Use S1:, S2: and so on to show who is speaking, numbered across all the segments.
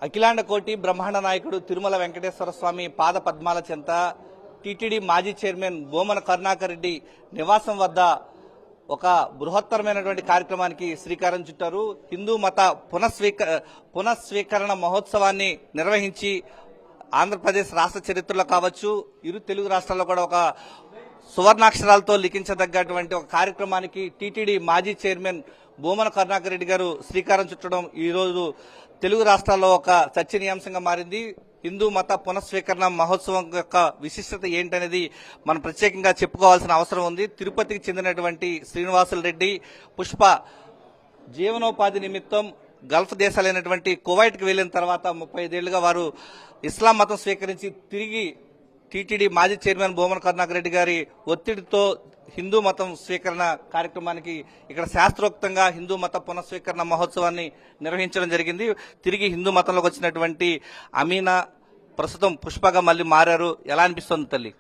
S1: అఖిలాండ కోటి బ్రహ్మాండ నాయకుడు తిరుమల వెంకటేశ్వర స్వామి పాద పద్మాల చెంత టీటీడీ మాజీ చైర్మన్ బోమన కరుణాకర్ రెడ్డి నివాసం వద్ద ఒక బృహత్తరమైనటువంటి కార్యక్రమానికి శ్రీకారం చుట్టారు. హిందూ మత పునఃస్వీకరణ మహోత్సవాన్ని నిర్వహించి ఆంధ్రప్రదేశ్ రాష్ట్ర చరిత్రలో కావచ్చు, ఇరు తెలుగు రాష్ట్రాల్లో కూడా ఒక సువర్ణాక్షరాలతో లిఖించదగ్గటువంటి ఒక కార్యక్రమానికి టీటీడీ మాజీ చైర్మన్ బోమన కరుణాకర్ రెడ్డి గారు శ్రీకారం చుట్టడం ఈ రోజు తెలుగు రాష్ట్రాల్లో ఒక చర్చనీయాంశంగా మారింది. హిందూ మత పునఃస్వీకరణ మహోత్సవం యొక్క విశిష్టత ఏంటనేది మనం ప్రత్యేకంగా చెప్పుకోవాల్సిన అవసరం ఉంది. తిరుపతికి చెందినటువంటి శ్రీనివాసులు రెడ్డి పుష్ప జీవనోపాధి నిమిత్తం గల్ఫ్ దేశాలైనటువంటి కువైట్కి వెళ్లిన తర్వాత 35 ఏళ్లుగా వారు ఇస్లాం మతం స్వీకరించి తిరిగి టీటీడీ మాజీ చైర్మన్ బోమన కరుణాకర్ రెడ్డి గారి ఒత్తిడితో హిందూ మతం స్వీకరణ కార్యక్రమానికి ఇక్కడ శాస్త్రోక్తంగా హిందూ మత పునఃస్వీకరణ మహోత్సవాన్ని నిర్వహించడం జరిగింది. తిరిగి హిందూ మతంలోకి వచ్చినటువంటి అమీనా ప్రస్తుతం పుష్పగా మళ్ళీ మారారు. ఎలా అనిపిస్తుంది తల్లి?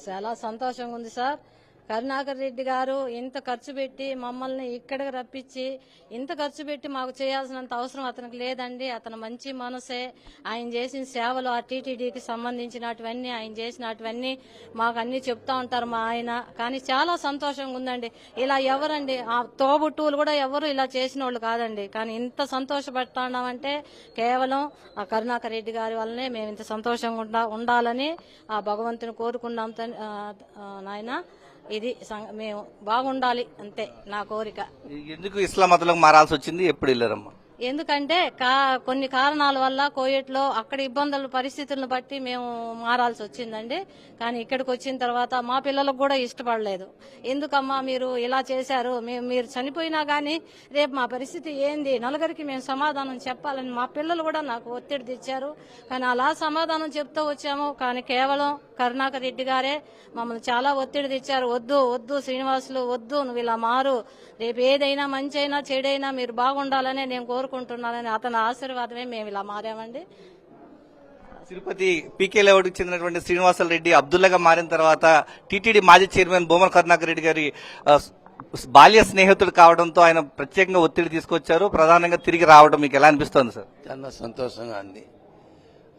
S2: చాలా సంతోషంగా ఉంది సార్. కరుణాకర్ రెడ్డి గారు ఇంత ఖర్చు పెట్టి మమ్మల్ని ఇక్కడికి రప్పించి ఇంత ఖర్చు పెట్టి మాకు చేయాల్సినంత అవసరం అతనికి లేదండి. అతను మంచి మనసే. ఆయన చేసిన సేవలు ఆ టీటీడీకి సంబంధించినటువన్నీ ఆయన చేసినటువన్నీ మాకు అన్ని చెప్తా ఉంటారు మా ఆయన. కానీ చాలా సంతోషంగా ఉందండి. ఇలా ఎవరండి ఆ తోబుట్టువులు కూడా ఎవరు ఇలా చేసిన వాళ్ళు కాదండి. కానీ ఇంత సంతోషపడుతున్నామంటే కేవలం ఆ కరుణాకర్ రెడ్డి గారి వల్లనే మేము ఇంత సంతోషంగా ఉండాలని ఆ భగవంతుని కోరుకున్నాం నాయన. ఇది మేము బాగుండాలి అంతే నా కోరిక.
S1: ఎందుకు ఇస్లాం మతంలోకి మారాల్సి వచ్చింది? ఎప్పుడు వెళ్ళారమ్మా?
S2: ఎందుకంటే కొన్ని కారణాల వల్ల కోయట్లో అక్కడ ఇబ్బందుల పరిస్థితులను బట్టి మేము మారాల్సి వచ్చిందండి. కానీ ఇక్కడికి వచ్చిన తర్వాత మా పిల్లలకు కూడా ఇష్టపడలేదు. ఎందుకమ్మా మీరు ఇలా చేశారు, మీరు చనిపోయినా గానీ రేపు మా పరిస్థితి ఏంది, నలుగురికి మేము సమాధానం చెప్పాలని మా పిల్లలు కూడా నాకు ఒత్తిడి తెచ్చారు. కానీ అలా సమాధానం చెప్తూ వచ్చాము. కానీ కేవలం కరుణాకర్ రెడ్డి గారే మమ్మల్ని చాలా ఒత్తిడి తెచ్చారు. వద్దు వద్దు శ్రీనివాసులు వద్దు, నువ్వు ఇలా మారు, రేపు ఏదైనా మంచి అయినా చెడైనా మీరు బాగుండాలనే నేను కోరుకుంటున్నానని అతని ఆశీర్వాదమే మేము ఇలా మారామండి.
S1: తిరుపతి పీకే లేఅవుట్కి చెందినటువంటి శ్రీనివాసులు రెడ్డి అబ్దుల్లాగా మారిన తర్వాత టీటీడీ మాజీ చైర్మన్ బోమన కరుణాకర్ రెడ్డి గారి బాల్య స్నేహితుడు కావడంతో ఆయన ప్రత్యేకంగా ఒత్తిడి తీసుకొచ్చారు. ప్రధానంగా తిరిగి రావడం మీకు ఎలా అనిపిస్తోంది సార్?
S3: చాలా సంతోషంగా ఉంది.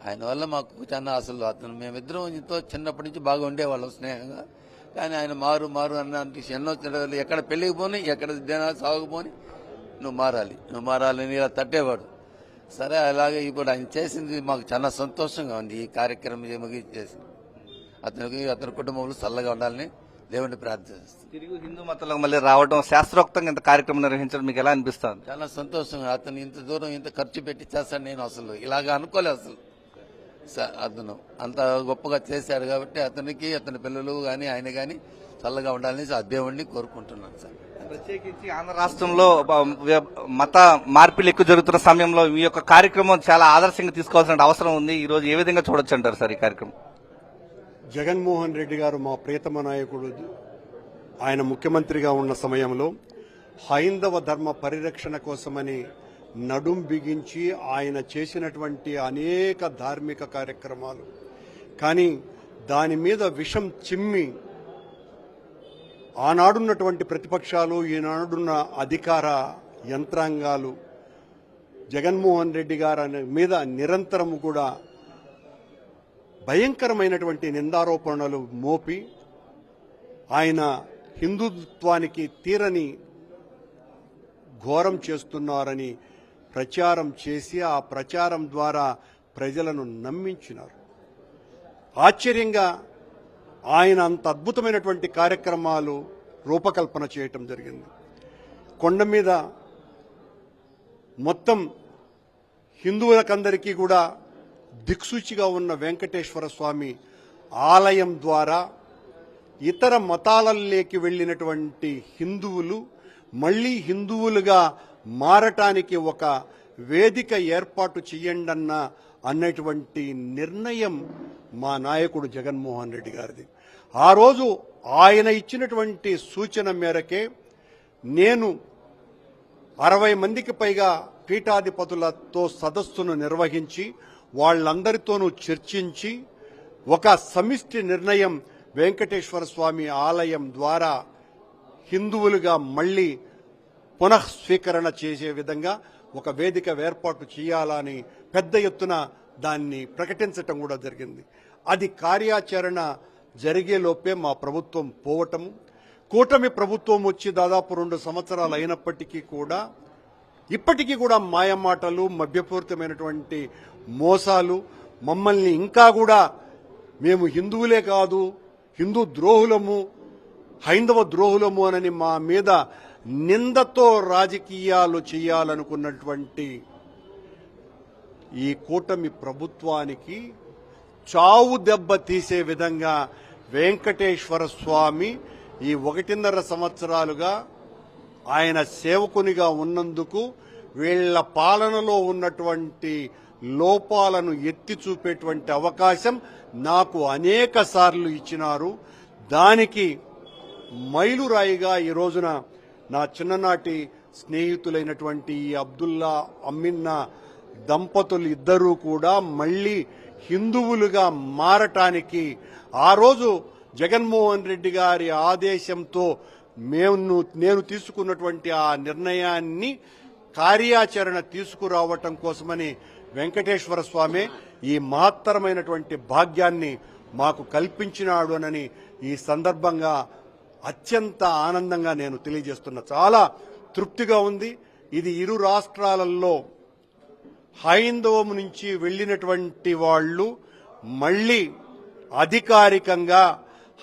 S3: ఆయన వల్ల మాకు చాలా అసలు అతను మేమిద్దరం ఎంతో చిన్నప్పటి నుంచి బాగా ఉండేవాళ్ళం స్నేహంగా. కానీ ఆయన మారు అన్న ఎన్నో ఎక్కడ పెళ్లికి పోని ఎక్కడ జనాలు సాగుపోని నువ్వు మారాలని ఇలా తట్టేవాడు. సరే అలాగే ఇప్పుడు ఆయన చేసింది మాకు చాలా సంతోషంగా ఉంది. ఈ కార్యక్రమం చేసింది అతని కుటుంబంలో చల్లగా ఉండాలని దేవుడిని ప్రార్థిస్తాను.
S1: తిరిగి హిందూ మతంలో మళ్ళీ రావడం, శాస్త్రోక్తంగా ఇంత కార్యక్రమం నిర్వహించడం మీకు ఎలా అనిపిస్తుంది?
S3: చాలా సంతోషంగా. అతను ఇంత దూరం ఇంత ఖర్చు పెట్టి చేస్తాడు. నేను అసలు ఇలాగా అనుకోలేదు. అసలు అతను అంత గొప్పగా చేశాడు కాబట్టి అతనికి అతని పిల్లలు గాని ఆయన గాని చల్లగా ఉండాలని ఆ దేవుడిని కోరుకుంటున్నాను సార్.
S1: ప్రత్యేకించి ఆంధ్ర రాష్ట్రంలో మత మార్పిడి ఎక్కువ జరుగుతున్న సమయంలో ఈ యొక్క కార్యక్రమం చాలా ఆదర్శంగా తీసుకోవాల్సిన అవసరం ఉంది. ఈ రోజు ఏ విధంగా చూడొచ్చు అంటారు సార్ ఈ కార్యక్రమం?
S4: జగన్మోహన్ రెడ్డి గారు మా ప్రియతమ నాయకుడు, ఆయన ముఖ్యమంత్రిగా ఉన్న సమయంలో హైందవ ధర్మ పరిరక్షణ కోసమని నడుం బిగించి ఆయన చేసినటువంటి అనేక ధార్మిక కార్యక్రమాలు, కానీ దాని మీద విషం చిమ్మి ఆనాడున్నటువంటి ప్రతిపక్షాలు, ఈనాడున్న అధికార యంత్రాంగాలు జగన్మోహన్ రెడ్డి గారి మీద నిరంతరం కూడా భయంకరమైనటువంటి నిందారోపణలు మోపి ఆయన హిందుత్వానికి తీరని ఘోరం చేస్తున్నారని ప్రచారం చేసి ఆ ప్రచారం ద్వారా ప్రజలను నమ్మించినారు. ఆశ్చర్యంగా ఆయన అంత అద్భుతమైనటువంటి కార్యక్రమాలు రూపకల్పన చేయటం జరిగింది. కొండ మీద మొత్తం హిందువులకందరికీ కూడా దిక్సూచిగా ఉన్న వెంకటేశ్వర స్వామి ఆలయం ద్వారా ఇతర మతాలలోకి వెళ్లినటువంటి హిందువులు మళ్లీ హిందువులుగా మారటానికి ఒక వేదిక ఏర్పాటు చేయండి అన్నటువంటి నిర్ణయం మా నాయకుడు జగన్మోహన్ రెడ్డి గారిది. ఆ రోజు ఆయన ఇచ్చినటువంటి సూచన మేరకే నేను 60 మందికి పైగా పీఠాధిపతులతో సదస్సును నిర్వహించి వాళ్ళందరితోనూ చర్చించి ఒక సమిష్టి నిర్ణయం వెంకటేశ్వర స్వామి ఆలయం ద్వారా హిందువులుగా మళ్లీ పునఃస్వీకరణ చేసే విధంగా ఒక వేదిక ఏర్పాటు చేయాలని పెద్ద ఎత్తున దాన్ని ప్రకటించటం కూడా జరిగింది. అది కార్యాచరణ జరిగేలోపే మా ప్రభుత్వం పోవటము, కూటమి ప్రభుత్వం వచ్చి దాదాపు 2 సంవత్సరాలు అయినప్పటికీ కూడా ఇప్పటికీ కూడా మాయమాటలు, మభ్యపూరితమైనటువంటి మోసాలు, మమ్మల్ని ఇంకా కూడా మేము హిందువులే కాదు హిందూ ద్రోహులము, హైందవ ద్రోహులము అనని మా మీద నిందతో రాజకీయాలు చేయాలనుకున్నటువంటి ఈ కూటమి ప్రభుత్వానికి చావు దెబ్బ తీసే విధంగా వెంకటేశ్వర స్వామి ఈ 1.5 సంవత్సరాలుగా ఆయన సేవకునిగా ఉన్నందుకు వీళ్ల పాలనలో ఉన్నటువంటి లోపాలను ఎత్తి చూపేటువంటి అవకాశం నాకు అనేక సార్లు ఇచ్చినారు. దానికి మైలురాయిగా ఈ రోజున నా చిన్ననాటి స్నేహితులైనటువంటి ఈ అబ్దుల్లా అమ్మిన్నా దంపతులు ఇద్దరూ కూడా మళ్లీ హిందువులుగా మారటానికి ఆ రోజు జగన్మోహన్ రెడ్డి గారి ఆదేశంతో నేను తీసుకున్నటువంటి ఆ నిర్ణయాన్ని కార్యాచరణ తీసుకురావటం కోసమని వెంకటేశ్వర స్వామి ఈ మహత్తరమైనటువంటి భాగ్యాన్ని మాకు కల్పించినాడు అని ఈ సందర్భంగా అత్యంత ఆనందంగా నేను తెలియజేస్తున్నా. చాలా తృప్తిగా ఉంది. ఇది ఇరు రాష్ట్రాలలో హైందవం నుంచి వెళ్లినటువంటి వాళ్ళు మళ్లీ అధికారికంగా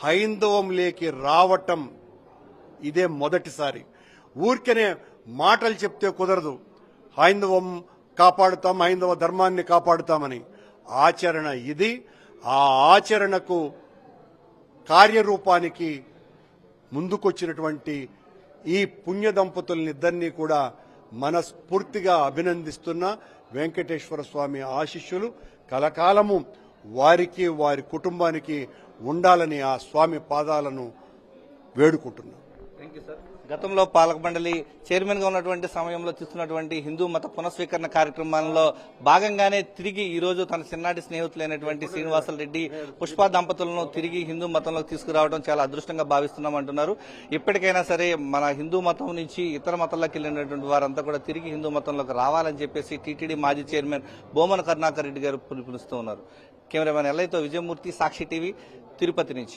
S4: హైందవంలోకి రావటం ఇదే మొదటిసారి. ఊరికనే మాటలు చెప్తే కుదరదు. హైందవం కాపాడుతాం, హైందవ ధర్మాన్ని కాపాడుతామని. ఆచరణ ఇది. ఆ ఆచరణకు కార్యరూపానికి ముందుకొచ్చినటువంటి ఈ పుణ్య దంపతులనిద్దరినీ కూడా మనస్ఫూర్తిగా అభినందిస్తున్నా. వెంకటేశ్వర స్వామి ఆశీస్సులు కలకాలము వారికి వారి కుటుంబానికి ఉండాలని ఆ స్వామి పాదాలను వేడుకుంటున్నా.
S1: గతంలో పాలక మండలి చైర్మన్ గా ఉన్నటువంటి సమయంలో తీసుకున్నటువంటి హిందూ మత పునఃస్వీకరణ కార్యక్రమాల్లో భాగంగానే తిరిగి ఈ రోజు తన చిన్ననాటి స్నేహితులైనటువంటి శ్రీనివాసులు రెడ్డి, పుష్ప దంపతులను తిరిగి హిందూ మతంలోకి తీసుకురావడం చాలా అదృష్టంగా భావిస్తున్నామంటున్నారు. ఇప్పటికైనా సరే మన హిందూ మతం నుంచి ఇతర మతాల్లోకి వెళ్ళినటువంటి వారంతా కూడా తిరిగి హిందూ మతంలోకి రావాలని చెప్పేసి టీటీడీ మాజీ చైర్మన్ బోమన కరుణాకర్ రెడ్డి గారు పిలుపునిస్తూ ఉన్నారు. కెమెరామెన్ ఎల్లయ్యతో విజయమూర్తి, సాక్షి టీవీ, తిరుపతి నుంచి.